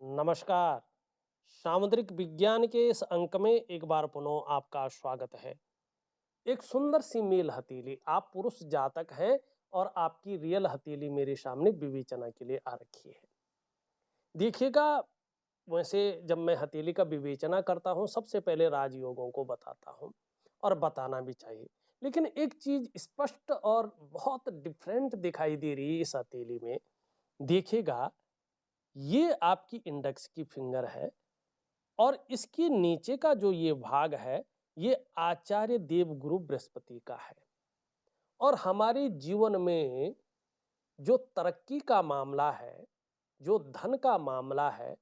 नमस्कार। सामुद्रिक विज्ञान के इस अंक में एक बार पुनः आपका स्वागत है। एक सुंदर सी मेल हथेली, आप पुरुष जातक हैं और आपकी रियल हथेली मेरे सामने विवेचना के लिए आ रखी है। देखिएगा, वैसे जब मैं हथेली का विवेचना करता हूँ, सबसे पहले राजयोगों को बताता हूँ और बताना भी चाहिए। लेकिन एक चीज स्पष्ट और बहुत डिफरेंट दिखाई दे रही है इस हथेली में। देखिएगा, ये आपकी इंडेक्स की फिंगर है और इसके नीचे का जो ये भाग है, ये आचार्य देवगुरु बृहस्पति का है। और हमारे जीवन में जो तरक्की का मामला है, जो धन का मामला है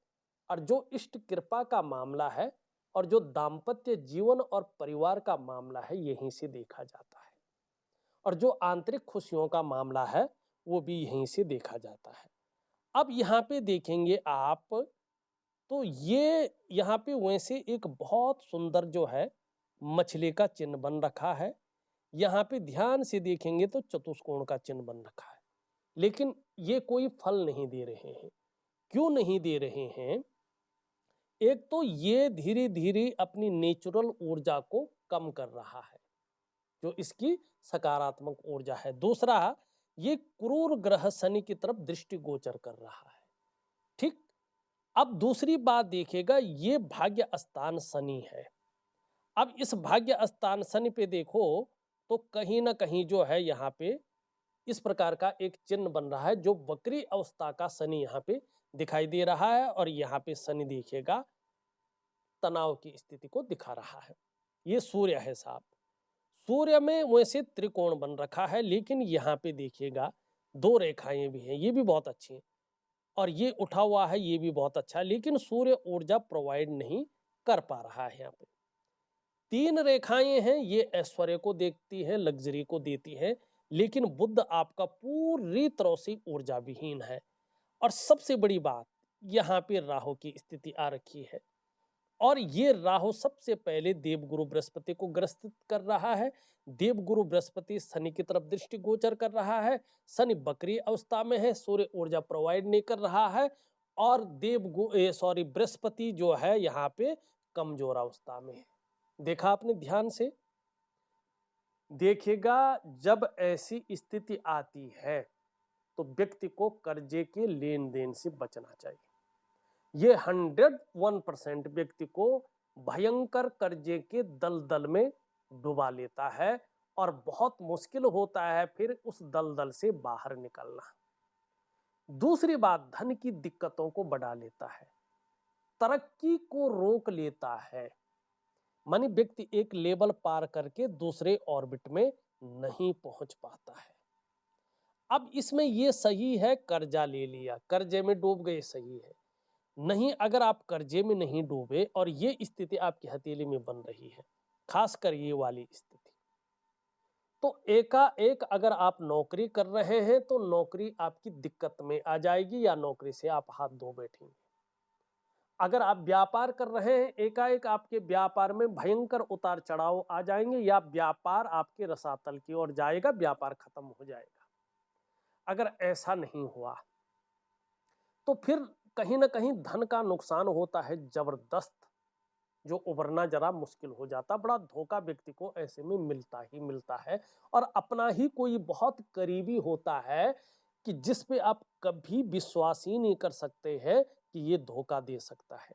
और जो इष्ट कृपा का मामला है और जो दाम्पत्य जीवन और परिवार का मामला है, यहीं से देखा जाता है। और जो आंतरिक खुशियों का मामला है, वो भी यहीं से देखा जाता है। अब यहाँ पे देखेंगे आप, तो ये यहाँ पे वैसे एक बहुत सुंदर जो है मछली का चिन्ह बन रखा है। यहाँ पे ध्यान से देखेंगे तो चतुष्कोण का चिन्ह बन रखा है। लेकिन ये कोई फल नहीं दे रहे हैं। क्यों नहीं दे रहे हैं? एक तो ये धीरे धीरे अपनी नेचुरल ऊर्जा को कम कर रहा है, जो इसकी सकारात्मक ऊर्जा है। दूसरा, ये क्रूर ग्रह शनि की तरफ दृष्टि गोचर कर रहा है। ठीक। अब दूसरी बात देखिएगा, ये भाग्य स्थान शनि है। अब इस भाग्य स्थान शनि पे देखो, तो कहीं ना कहीं जो है यहाँ पे इस प्रकार का एक चिन्ह बन रहा है, जो वक्री अवस्था का शनि यहाँ पे दिखाई दे रहा है। और यहाँ पे शनि देखिएगा तनाव की स्थिति को दिखा रहा है। ये सूर्य है साहब। सूर्य में वैसे त्रिकोण बन रखा है, लेकिन यहाँ पे देखिएगा दो रेखाएं भी हैं, ये भी बहुत अच्छी हैं। और ये उठा हुआ है, ये भी बहुत अच्छा है, लेकिन सूर्य ऊर्जा प्रोवाइड नहीं कर पा रहा है। यहाँ पे तीन रेखाएं हैं, ये ऐश्वर्य को देखती है, लग्जरी को देती है। लेकिन बुध आपका पूरी तरह से ऊर्जा विहीन है। और सबसे बड़ी बात, यहाँ पे राहु की स्थिति आ रखी है। और ये राहु सबसे पहले देवगुरु बृहस्पति को ग्रसित कर रहा है। देवगुरु बृहस्पति शनि की तरफ दृष्टि गोचर कर रहा है। शनि बकरी अवस्था में है, सूर्य ऊर्जा प्रोवाइड नहीं कर रहा है। और बृहस्पति जो है यहाँ पे कमजोर अवस्था में है। देखा आपने ध्यान से? देखिएगा, जब ऐसी स्थिति आती है तो व्यक्ति को कर्जे के लेन देन से बचना चाहिए। ये 101% व्यक्ति को भयंकर कर्जे के दलदल में डुबा लेता है और बहुत मुश्किल होता है फिर उस दलदल से बाहर निकलना। दूसरी बात, धन की दिक्कतों को बढ़ा लेता है, तरक्की को रोक लेता है। मानी व्यक्ति एक लेवल पार करके दूसरे ऑर्बिट में नहीं पहुंच पाता है। अब इसमें ये सही है, कर्जा ले लिया, कर्जे में डूब गए, सही है। नहीं, अगर आप कर्जे में नहीं डूबे और ये स्थिति आपकी हथेली में बन रही है, खासकर ये वाली स्थिति, तो एकाएक अगर आप नौकरी कर रहे हैं तो नौकरी आपकी दिक्कत में आ जाएगी या नौकरी से आप हाथ धो बैठेंगे। अगर आप व्यापार कर रहे हैं, एकाएक आपके व्यापार में भयंकर उतार चढ़ाव आ जाएंगे या व्यापार आपके रसातल की ओर जाएगा, व्यापार खत्म हो जाएगा। अगर ऐसा नहीं हुआ तो फिर कहीं ना कहीं धन का नुकसान होता है जबरदस्त, जो उभरना जरा मुश्किल हो जाता। बड़ा धोखा व्यक्ति को ऐसे में मिलता ही मिलता है। और अपना ही कोई बहुत करीबी होता है कि जिस पे आप कभी विश्वास ही नहीं कर सकते हैं कि ये धोखा दे सकता है।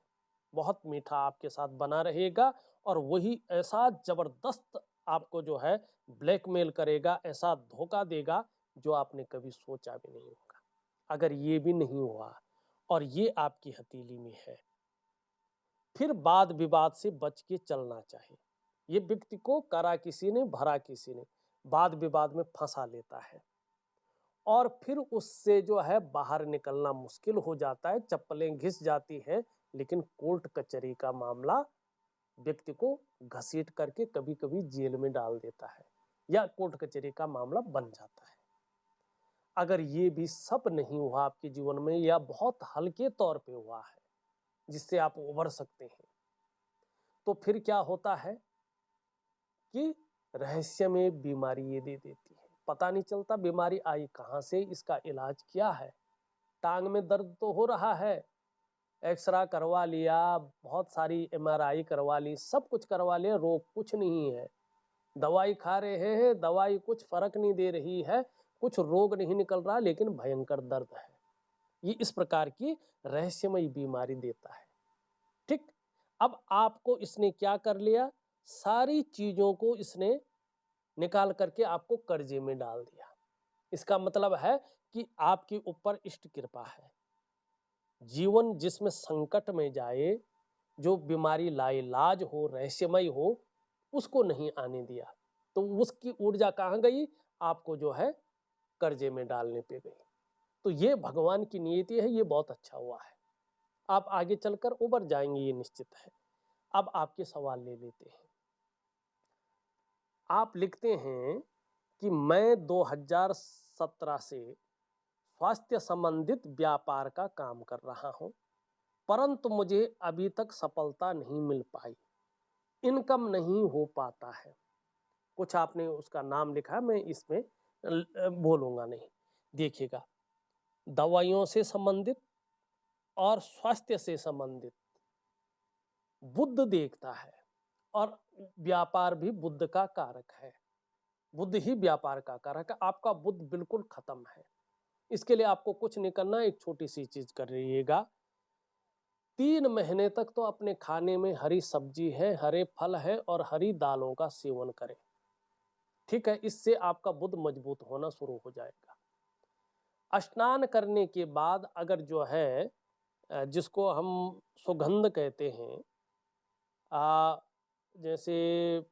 बहुत मीठा आपके साथ बना रहेगा और वही ऐसा जबरदस्त आपको जो है ब्लैकमेल करेगा, ऐसा धोखा देगा जो आपने कभी सोचा भी नहीं होगा। अगर ये भी नहीं हुआ और ये आपकी हथेली में है, फिर वाद विवाद से बच के चलना चाहिए। ये व्यक्ति को करा किसी ने, भरा किसी ने, वाद विवाद में फंसा लेता है और फिर उससे जो है बाहर निकलना मुश्किल हो जाता है, चप्पलें घिस जाती हैं। लेकिन कोर्ट कचहरी का मामला व्यक्ति को घसीट करके कभी कभी जेल में डाल देता है या कोर्ट कचहरी का मामला बन जाता है। अगर ये भी सब नहीं हुआ आपके जीवन में या बहुत हल्के तौर पे हुआ है जिससे आप उभर सकते हैं, तो फिर क्या होता है कि रहस्य में बीमारी ये दे देती है। पता नहीं चलता बीमारी आई कहां से, इसका इलाज क्या है। टांग में दर्द तो हो रहा है, एक्सरा करवा लिया, बहुत सारी एमआरआई करवा ली, सब कुछ करवा लिया, रोग कुछ नहीं है। दवाई खा रहे हैं, दवाई कुछ फर्क नहीं दे रही है, कुछ रोग नहीं निकल रहा, लेकिन भयंकर दर्द है। ये इस प्रकार की रहस्यमयी बीमारी देता है। ठीक, अब आपको इसने क्या कर लिया, सारी चीजों को इसने निकाल करके आपको कर्जे में डाल दिया। इसका मतलब है कि आपके ऊपर इष्ट कृपा है। जीवन जिसमें संकट में जाए, जो बीमारी लाइलाज हो, रहस्यमय हो, उसको नहीं आने दिया, तो उसकी ऊर्जा कहाँ गई, आपको जो है कर्जे में डालने पे गई। तो ये भगवान की नियति है, ये बहुत अच्छा हुआ है। आप आगे चलकर उबर जाएंगे, ये निश्चित है। अब आपके सवाल ले लेते हैं। आप लिखते हैं कि मैं 2017 से स्वास्थ्य संबंधित व्यापार का काम कर रहा हूं, परंतु मुझे अभी तक सफलता नहीं मिल पाई, इनकम नहीं हो पाता है। कुछ आपने उसका नाम लिखा है, मैं इसमें बोलूंगा नहीं। देखिएगा, दवाइयों से संबंधित और स्वास्थ्य से संबंधित बुध देखता है, और व्यापार भी बुध का कारक है। बुध ही व्यापार का कारक है। आपका बुध बिल्कुल खत्म है। इसके लिए आपको कुछ नहीं करना, एक छोटी सी चीज कर रहिएगा। 3 महीने तक तो अपने खाने में हरी सब्जी है, हरे फल है और हरी दालों का सेवन करें। ठीक है, इससे आपका बुध मजबूत होना शुरू हो जाएगा। स्नान करने के बाद अगर जो है जिसको हम सुगंध कहते हैं, जैसे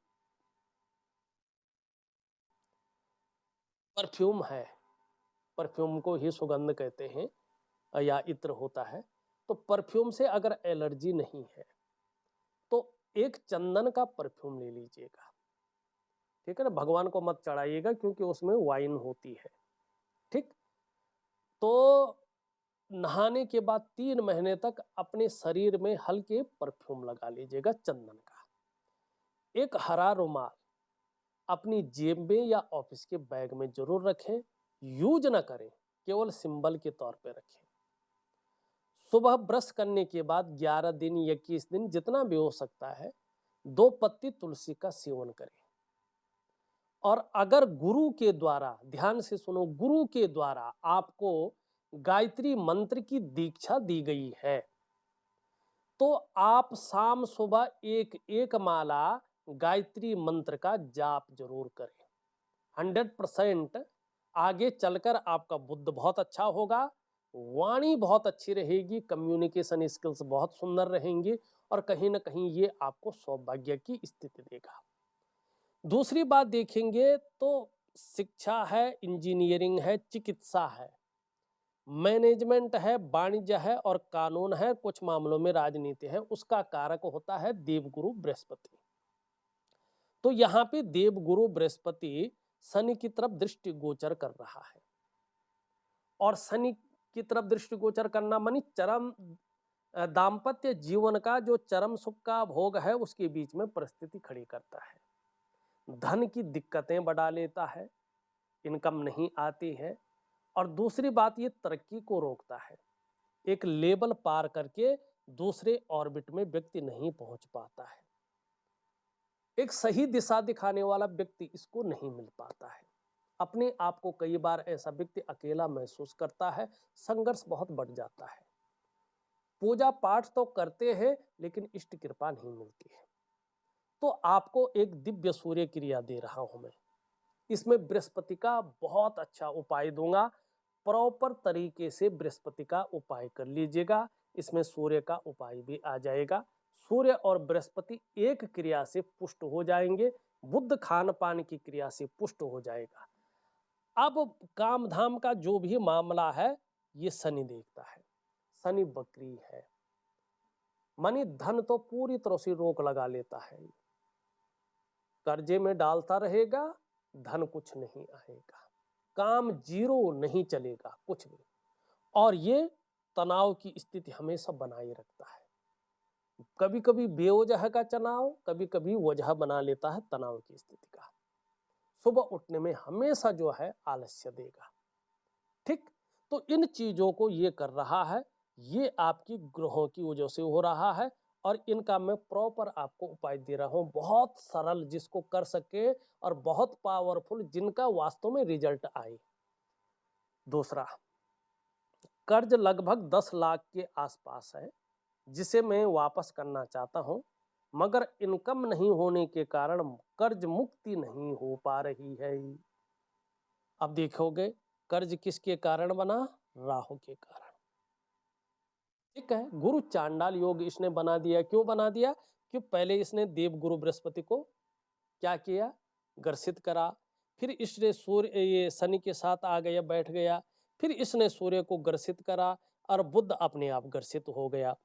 परफ्यूम है, परफ्यूम को ही सुगंध कहते हैं, या इत्र होता है, तो परफ्यूम से अगर एलर्जी नहीं है तो एक चंदन का परफ्यूम ले लीजिएगा। ठीक है ना, भगवान को मत चढ़ाइएगा क्योंकि उसमें वाइन होती है। ठीक, तो नहाने के बाद 3 महीने तक अपने शरीर में हल्के परफ्यूम लगा लीजिएगा चंदन का। एक हरा रुमाल अपनी जेब में या ऑफिस के बैग में जरूर रखें, यूज ना करें, केवल सिंबल के तौर पे रखें। सुबह ब्रश करने के बाद 11 दिन या 21 दिन जितना भी हो सकता है 2 पत्ती तुलसी का सेवन करें। और अगर गुरु के द्वारा, ध्यान से सुनो, गुरु के द्वारा आपको गायत्री मंत्र की दीक्षा दी गई है, तो आप शाम सुबह एक एक माला गायत्री मंत्र का जाप जरूर करें। 100% आगे चलकर आपका बुद्ध बहुत अच्छा होगा, वाणी बहुत अच्छी रहेगी, कम्युनिकेशन स्किल्स बहुत सुंदर रहेंगी, और कहीं ना कहीं ये आपको सौभाग्य की स्थिति देगा। दूसरी बात देखेंगे तो शिक्षा है, इंजीनियरिंग है, चिकित्सा है, मैनेजमेंट है, वाणिज्य है और कानून है, कुछ मामलों में राजनीति है, उसका कारक होता है देवगुरु बृहस्पति। तो यहाँ पे देवगुरु बृहस्पति शनि की तरफ दृष्टि गोचर कर रहा है, और शनि की तरफ दृष्टि गोचर करना मानी चरम दाम्पत्य जीवन का जो चरम सुख का भोग है उसके बीच में परिस्थिति खड़ी करता है। धन की दिक्कतें बढ़ा लेता है, इनकम नहीं आती है, और दूसरी बात ये तरक्की को रोकता है। एक लेवल पार करके दूसरे ऑर्बिट में व्यक्ति नहीं पहुंच पाता है। एक सही दिशा दिखाने वाला व्यक्ति इसको नहीं मिल पाता है। अपने आप को कई बार ऐसा व्यक्ति अकेला महसूस करता है, संघर्ष बहुत बढ़ जाता है। पूजा पाठ तो करते हैं लेकिन इष्ट कृपा नहीं मिलती है। तो आपको एक दिव्य सूर्य क्रिया दे रहा हूं मैं, इसमें बृहस्पति का बहुत अच्छा उपाय दूंगा। प्रॉपर तरीके से बृहस्पति का उपाय कर लीजिएगा, इसमें सूर्य का उपाय भी आ जाएगा। सूर्य और बृहस्पति एक क्रिया से पुष्ट हो जाएंगे, बुद्ध खान पान की क्रिया से पुष्ट हो जाएगा। अब काम धाम का जो भी मामला है ये शनि देखता है, शनि बकरी है, मानी धन तो पूरी तरह से रोक लगा लेता है, कर्जे में डालता रहेगा, धन कुछ नहीं आएगा, काम जीरो नहीं चलेगा कुछ भी, और ये तनाव की स्थिति हमेशा बनाए रखता है। कभी कभी बेवजह का तनाव, कभी कभी वजह बना लेता है तनाव की स्थिति का। सुबह उठने में हमेशा जो है आलस्य देगा। ठीक, तो इन चीजों को ये कर रहा है। ये आपकी ग्रहों की वजह से हो रहा है और इनका मैं प्रॉपर आपको उपाय दे रहा हूं, बहुत सरल जिसको कर सके और बहुत पावरफुल जिनका वास्तव में रिजल्ट आए। दूसरा, कर्ज लगभग 10 लाख के आसपास है जिसे मैं वापस करना चाहता हूं, मगर इनकम नहीं होने के कारण कर्ज मुक्ति नहीं हो पा रही है। अब देखोगे कर्ज किसके कारण बना? राहु के कारण। ठीक है, गुरु चांडाल योग इसने बना दिया। क्यों बना दिया? कि पहले इसने देव गुरु बृहस्पति को क्या किया? ग्रसित करा। फिर इसने सूर्य ये शनि के साथ आ गया, बैठ गया। फिर इसने सूर्य को ग्रसित करा और बुध अपने आप ग्रसित हो गया।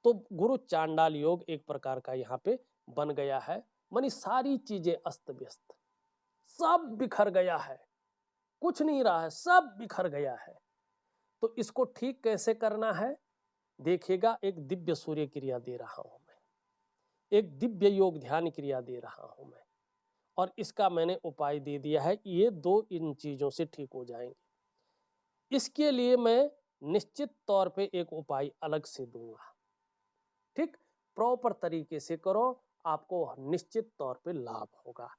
तो गुरु चांडाल योग एक प्रकार का यहाँ पे बन गया है। मानी सारी चीजें अस्त व्यस्त, सब बिखर गया है, कुछ नहीं रहा है, सब बिखर गया है। तो इसको ठीक कैसे करना है? देखिएगा, एक दिव्य सूर्य क्रिया दे रहा हूं मैं, एक दिव्य योग ध्यान क्रिया दे रहा हूं मैं, और इसका मैंने उपाय दे दिया है। ये दो इन चीजों से ठीक हो जाएंगे। इसके लिए मैं निश्चित तौर पे एक उपाय अलग से दूंगा। ठीक, प्रॉपर तरीके से करो, आपको निश्चित तौर पे लाभ होगा।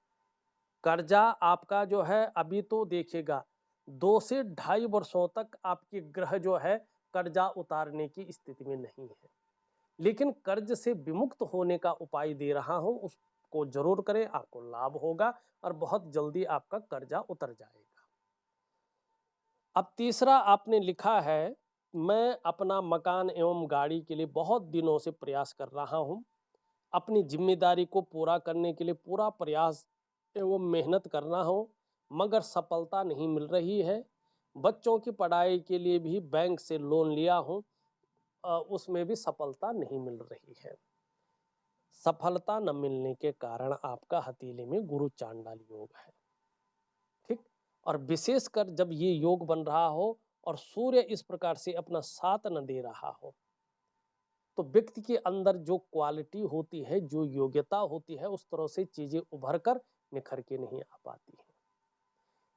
कर्जा आपका जो है अभी तो देखिएगा 2 से 2.5 वर्षों तक आपके ग्रह जो है कर्जा उतारने की स्थिति में नहीं है, लेकिन कर्ज से विमुक्त होने का उपाय दे रहा हूं, उसको जरूर करें, आपको लाभ होगा और बहुत जल्दी आपका कर्जा उतर जाएगा। अब तीसरा आपने लिखा है, मैं अपना मकान एवं गाड़ी के लिए बहुत दिनों से प्रयास कर रहा हूं, अपनी जिम्मेदारी को पूरा करने के लिए पूरा प्रयास एवं मेहनत कर रहा हूं, मगर सफलता नहीं मिल रही है। बच्चों की पढ़ाई के लिए भी बैंक से लोन लिया हूं, उसमें भी सफलता नहीं मिल रही है। सफलता न मिलने के कारण आपका हथेली में गुरु चांडाल योग है। ठीक, और विशेषकर जब ये योग बन रहा हो और सूर्य इस प्रकार से अपना साथ न दे रहा हो, तो व्यक्ति के अंदर जो क्वालिटी होती है, जो योग्यता होती है, उस तरह से चीजें उभर कर निखर के नहीं आ पाती है।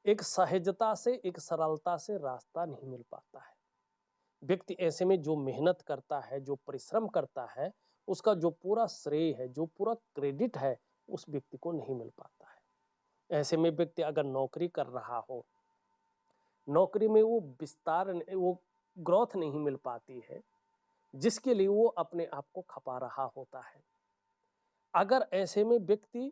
एक सहजता से, एक सरलता से रास्ता नहीं मिल पाता है। व्यक्ति ऐसे में जो मेहनत करता है, जो परिश्रम करता है, उसका जो पूरा श्रेय है, जो पूरा क्रेडिट है, उस व्यक्ति को नहीं मिल पाता है। ऐसे में व्यक्ति अगर नौकरी कर रहा हो, नौकरी में वो विस्तार, वो ग्रोथ नहीं मिल पाती है जिसके लिए वो अपने आप को खपा रहा होता है। अगर ऐसे में व्यक्ति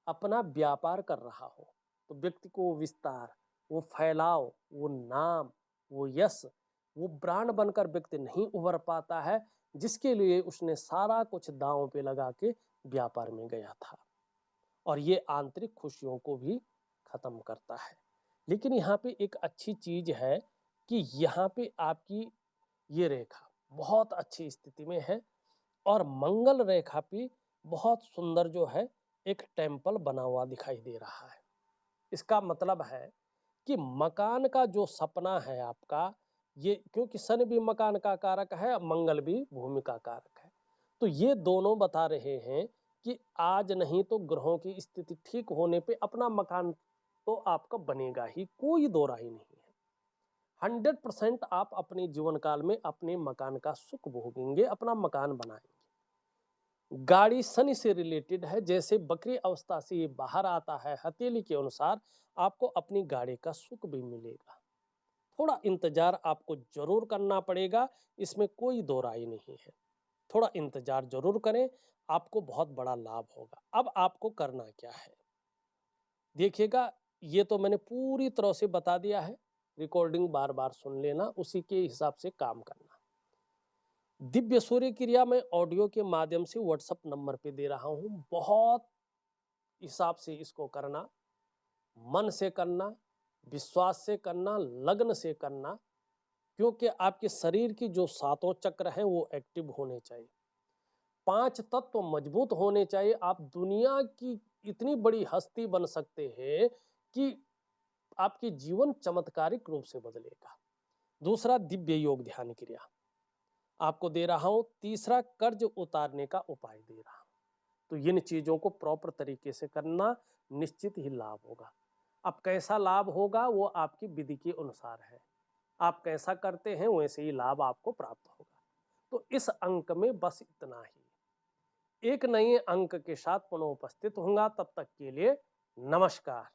अपना व्यापार कर रहा हो, तो व्यक्ति को वो विस्तार, वो फैलाव, वो नाम, वो यश, वो ब्रांड बनकर व्यक्ति नहीं उभर पाता है जिसके लिए उसने सारा कुछ दांव पे लगा के व्यापार में गया था, और ये आंतरिक खुशियों को भी खत्म करता है। लेकिन यहाँ पे एक अच्छी चीज है कि यहाँ पे आपकी ये रेखा बहुत अच्छी स्थिति में है और मंगल रेखा पे बहुत सुंदर जो है एक टेम्पल बना हुआ दिखाई दे रहा है। इसका मतलब है कि मकान का जो सपना है आपका, ये क्योंकि शनि भी मकान का कारक है, मंगल भी भूमि का कारक है, तो ये दोनों बता रहे हैं कि आज नहीं तो ग्रहों की स्थिति ठीक होने पे अपना मकान तो आपका बनेगा ही, कोई दो राय नहीं है। 100% आप अपने जीवन काल में अपने मकान का सुख भोगेंगे, अपना मकान बनाएंगे। गाड़ी शनि से रिलेटेड है, जैसे बकरी अवस्था से ये बाहर आता है हथेली के अनुसार, आपको अपनी गाड़ी का सुख भी मिलेगा। थोड़ा इंतजार आपको जरूर करना पड़ेगा, इसमें कोई दो राय नहीं है। थोड़ा इंतजार जरूर करें, आपको बहुत बड़ा लाभ होगा। अब आपको करना क्या है देखिएगा, ये तो मैंने पूरी तरह से बता दिया है, रिकॉर्डिंग बार बार सुन लेना, उसी के हिसाब से काम करना। दिव्य सूर्य क्रिया मैं ऑडियो के माध्यम से व्हाट्सएप नंबर पे दे रहा हूं, बहुत हिसाब से इसको करना, मन से करना, विश्वास से करना, लगन से करना, क्योंकि आपके शरीर की जो सातों चक्र हैं वो एक्टिव होने चाहिए, 5 तत्व मजबूत होने चाहिए। आप दुनिया की इतनी बड़ी हस्ती बन सकते हैं कि आपकी जीवन चमत्कारिक रूप से बदलेगा। दूसरा, दिव्य योग ध्यान क्रिया आपको दे रहा हूं। तीसरा, कर्ज उतारने का उपाय दे रहा हूं। तो इन चीजों को प्रॉपर तरीके से करना, निश्चित ही लाभ होगा। अब कैसा लाभ होगा वो आपकी विधि के अनुसार है, आप कैसा करते हैं वैसे ही लाभ आपको प्राप्त होगा। इस अंक में बस इतना ही। एक नए अंक के साथ पुनः उपस्थित होऊंगा, तब तक के लिए नमस्कार।